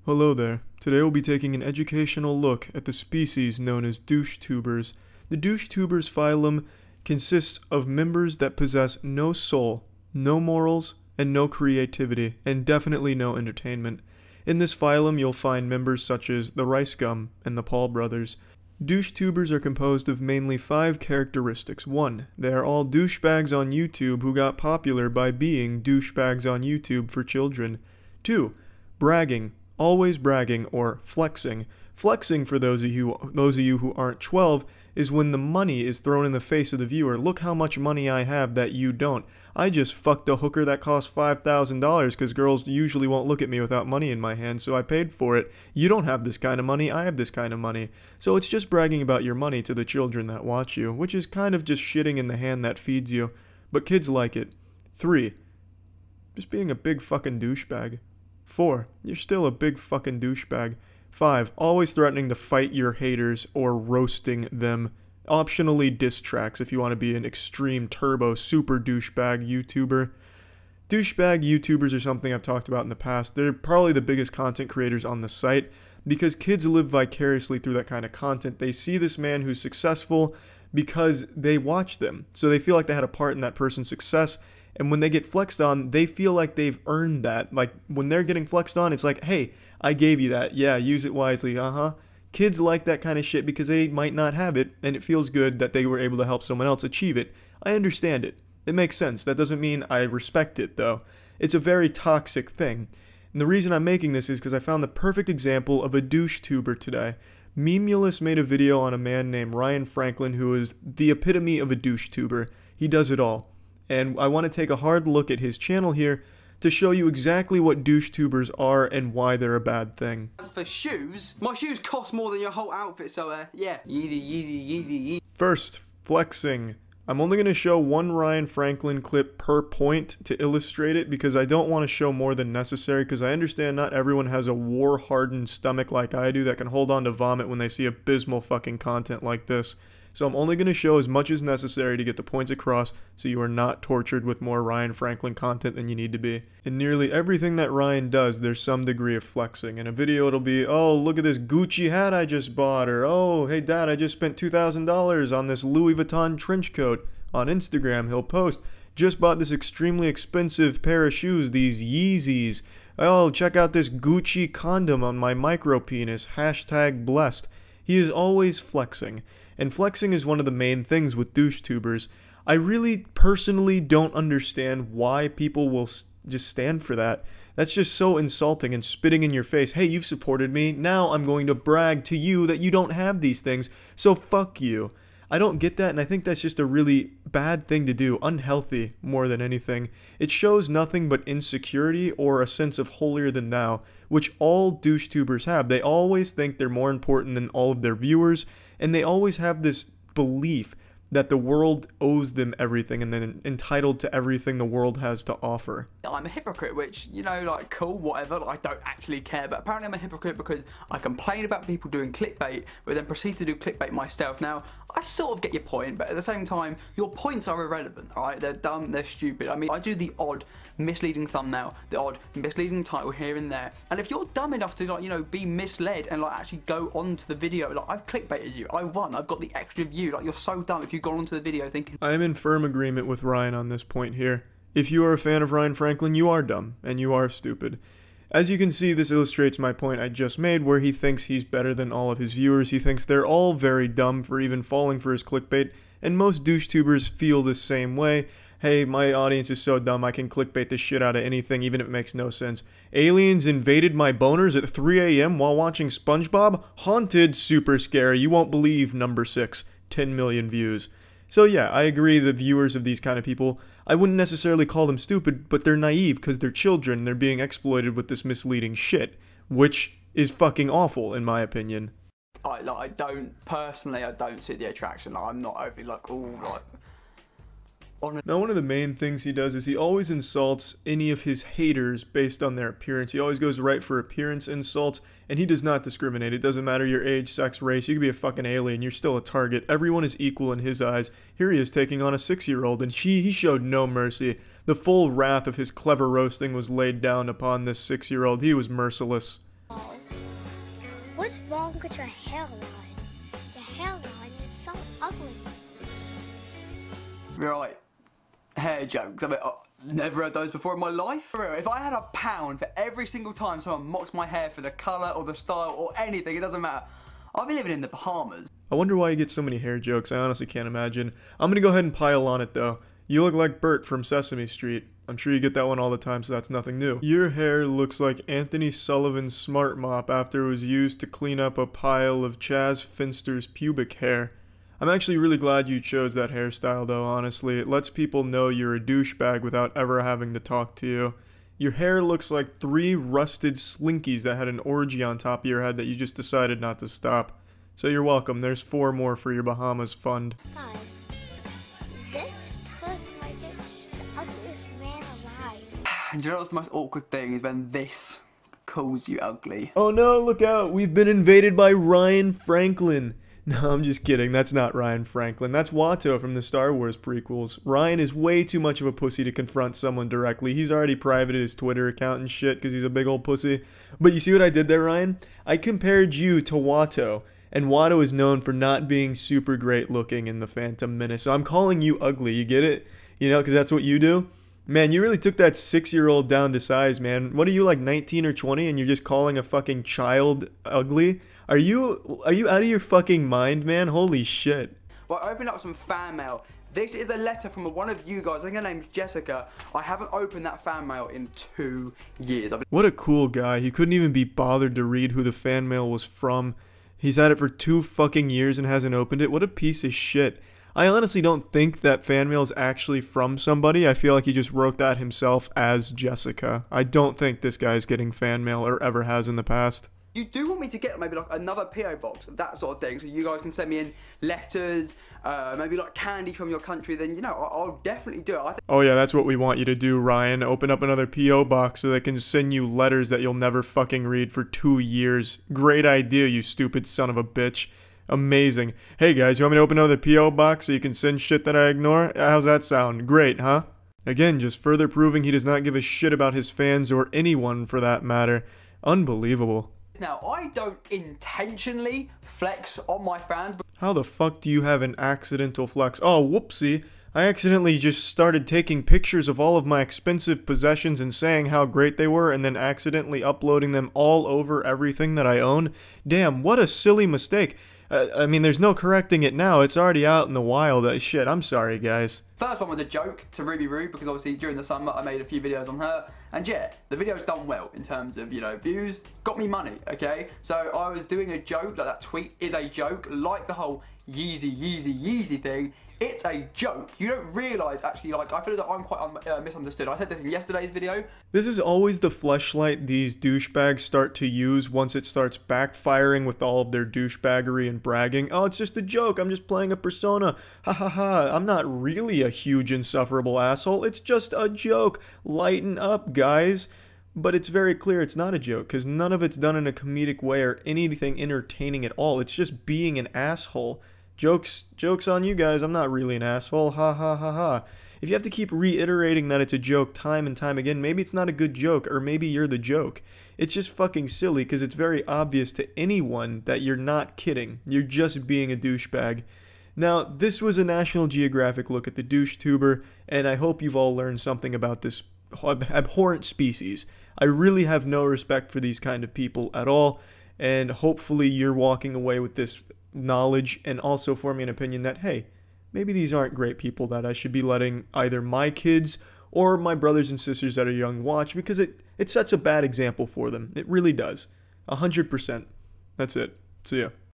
Hello there. Today we'll be taking an educational look at the species known as DoucheTubers. The DoucheTubers phylum consists of members that possess no soul, no morals, and no creativity, and definitely no entertainment. In this phylum you'll find members such as the Rice Gum and the Paul brothers. DoucheTubers are composed of mainly 5 characteristics. 1. They are all douchebags on YouTube who got popular by being douchebags on YouTube for children. 2. Bragging. Always bragging or flexing. Flexing, for those of you who aren't 12, is when the money is thrown in the face of the viewer. Look how much money I have that you don't. I just fucked a hooker that cost $5,000 because girls usually won't look at me without money in my hand, so I paid for it. You don't have this kind of money, I have this kind of money. So it's just bragging about your money to the children that watch you, which is kind of just shitting in the hand that feeds you. But kids like it. 3. Just being a big fucking douchebag. 4. You're still a big fucking douchebag. 5. Always threatening to fight your haters or roasting them. Optionally diss tracks if you want to be an extreme turbo super douchebag YouTuber. Douchebag YouTubers are something I've talked about in the past. They're probably the biggest content creators on the site because kids live vicariously through that kind of content. They see this man who's successful because they watch them. So they feel like they had a part in that person's success. And when they get flexed on, they feel like they've earned that. Like, when they're getting flexed on, it's like, hey, I gave you that. Yeah, use it wisely. Kids like that kind of shit because they might not have it, and it feels good that they were able to help someone else achieve it. I understand it. It makes sense. That doesn't mean I respect it, though. It's a very toxic thing. And the reason I'm making this is because I found the perfect example of a douche-tuber today. Memulus made a video on a man named Ryan Franklin who is the epitome of a douche-tuber. He does it all. And I want to take a hard look at his channel here to show you exactly what douche-tubers are and why they're a bad thing. As for shoes, my shoes cost more than your whole outfit, so yeah, easy. First, flexing. I'm only going to show one Ryan Franklin clip per point to illustrate it because I don't want to show more than necessary because I understand not everyone has a war-hardened stomach like I do that can hold on to vomit when they see abysmal fucking content like this. So I'm only going to show as much as necessary to get the points across so you are not tortured with more Ryan Franklin content than you need to be. In nearly everything that Ryan does, there's some degree of flexing. In a video it'll be, oh, look at this Gucci hat I just bought, or oh, hey dad, I just spent $2,000 on this Louis Vuitton trench coat. On Instagram he'll post, just bought this extremely expensive pair of shoes, these Yeezys. Oh, check out this Gucci condom on my micro penis, #blessed. He is always flexing. And flexing is one of the main things with douche-tubers. I really personally don't understand why people will just stand for that. That's just so insulting and spitting in your face. Hey, you've supported me. Now I'm going to brag to you that you don't have these things. So fuck you. I don't get that, and I think that's just a really bad thing to do. Unhealthy more than anything. It shows nothing but insecurity or a sense of holier than thou, which all douche-tubers have. They always think they're more important than all of their viewers, and they always have this belief that the world owes them everything and then entitled to everything the world has to offer. I'm a hypocrite, which, you know, like, cool, whatever, like, I don't actually care, but apparently I'm a hypocrite because I complain about people doing clickbait, but then proceed to do clickbait myself. Now, I sort of get your point, but at the same time, your points are irrelevant, alright? They're dumb, they're stupid. I mean, I do the odd misleading thumbnail, the odd misleading title here and there, and if you're dumb enough to, like, you know, be misled and, like, actually go on to the video, like, I've clickbaited you, I won, I've got the extra view, like, you're so dumb if you've gone onto the video thinking... I am in firm agreement with Ryan on this point here. If you are a fan of Ryan Franklin, you are dumb, and you are stupid. As you can see, this illustrates my point I just made, where he thinks he's better than all of his viewers. He thinks they're all very dumb for even falling for his clickbait, and most douche-tubers feel the same way. Hey, my audience is so dumb, I can clickbait the shit out of anything, even if it makes no sense. Aliens invaded my boners at 3 AM while watching SpongeBob? Haunted, super scary, you won't believe, number 6, 10 million views. So yeah, I agree the viewers of these kind of people, I wouldn't necessarily call them stupid, but they're naive because they're children, they're being exploited with this misleading shit, which is fucking awful in my opinion. I don't see the attraction, like, I'm not overly like, ooh, like... Now, one of the main things he does is he always insults any of his haters based on their appearance. He always goes right for appearance insults, and he does not discriminate. It doesn't matter your age, sex, race. You could be a fucking alien. You're still a target. Everyone is equal in his eyes. Here he is taking on a 6-year-old, and he showed no mercy. The full wrath of his clever roasting was laid down upon this 6-year-old. He was merciless. Oh, wrong with your hairline? Your hairline is so ugly. Right. Hair jokes. I mean, I've never heard those before in my life. For real, if I had £1 for every single time someone mocks my hair for the colour or the style or anything, it doesn't matter, I'll be living in the Bahamas. I wonder why you get so many hair jokes. I honestly can't imagine. I'm gonna go ahead and pile on it though. You look like Bert from Sesame Street. I'm sure you get that one all the time, so that's nothing new. Your hair looks like Anthony Sullivan's Smart Mop after it was used to clean up a pile of Chaz Finster's pubic hair. I'm actually really glad you chose that hairstyle though, honestly. It lets people know you're a douchebag without ever having to talk to you. Your hair looks like 3 rusted slinkies that had an orgy on top of your head that you just decided not to stop. So you're welcome. There's 4 more for your Bahamas fund. Guys, this person right there is the ugliest man alive. And do you know what's the most awkward thing is when this calls you ugly. Oh no, look out. We've been invaded by Ryan Franklin. No, I'm just kidding. That's not Ryan Franklin. That's Watto from the Star Wars prequels. Ryan is way too much of a pussy to confront someone directly. He's already privated his Twitter account and shit because he's a big old pussy. But you see what I did there, Ryan? I compared you to Watto. And Watto is known for not being super great looking in The Phantom Menace. So I'm calling you ugly. You get it? You know, because that's what you do. Man, you really took that 6-year-old down to size, man. What are you, like 19 or 20 and you're just calling a fucking child ugly? Are you out of your fucking mind, man? Holy shit. Well, I opened up some fan mail. This is a letter from one of you guys. I think her name's Jessica. I haven't opened that fan mail in 2 years. What a cool guy. He couldn't even be bothered to read who the fan mail was from. He's had it for 2 fucking years and hasn't opened it. What a piece of shit. I honestly don't think that fan mail is actually from somebody. I feel like he just wrote that himself as Jessica. I don't think this guy's getting fan mail or ever has in the past. You do want me to get maybe like another PO box, that sort of thing, so you guys can send me in letters, maybe like candy from your country, then, you know, I'll definitely do it. Oh yeah, that's what we want you to do, Ryan. Open up another PO box so they can send you letters that you'll never fucking read for 2 years. Great idea, you stupid son of a bitch. Amazing. Hey guys, you want me to open another PO box so you can send shit that I ignore? How's that sound? Great, huh? Again, just further proving he does not give a shit about his fans or anyone for that matter. Unbelievable. Now, I don't intentionally flex on my fans. How the fuck do you have an accidental flex? Oh, whoopsie. I accidentally just started taking pictures of all of my expensive possessions and saying how great they were and then accidentally uploading them all over everything that I own. Damn, what a silly mistake. I mean, there's no correcting it now. It's already out in the wild. Shit, I'm sorry, guys. First one was a joke to Ruby Roo because obviously during the summer I made a few videos on her. And yeah, the video's done well in terms of, you know, views. Got me money, okay? So I was doing a joke, like that tweet is a joke. Like the whole Yeezy thing. It's a joke. You don't realise, actually, like, I feel that I'm quite misunderstood. I said this in yesterday's video. This is always the fleshlight these douchebags start to use once it starts backfiring with all of their douchebaggery and bragging. Oh, it's just a joke. I'm just playing a persona. Ha ha ha. I'm not really a huge insufferable asshole. It's just a joke. Lighten up, guys. But it's very clear it's not a joke because none of it's done in a comedic way or anything entertaining at all. It's just being an asshole. Jokes on you guys, I'm not really an asshole, ha ha ha ha. If you have to keep reiterating that it's a joke time and time again, maybe it's not a good joke, or maybe you're the joke. It's just fucking silly because it's very obvious to anyone that you're not kidding. You're just being a douchebag. Now, this was a National Geographic look at the DoucheTuber, and I hope you've all learned something about this abhorrent species. I really have no respect for these kind of people at all, and hopefully you're walking away with this knowledge and also forming an opinion that, hey, maybe these aren't great people that I should be letting either my kids or my brothers and sisters that are young watch, because it sets a bad example for them. It really does. 100%. That's it. See ya.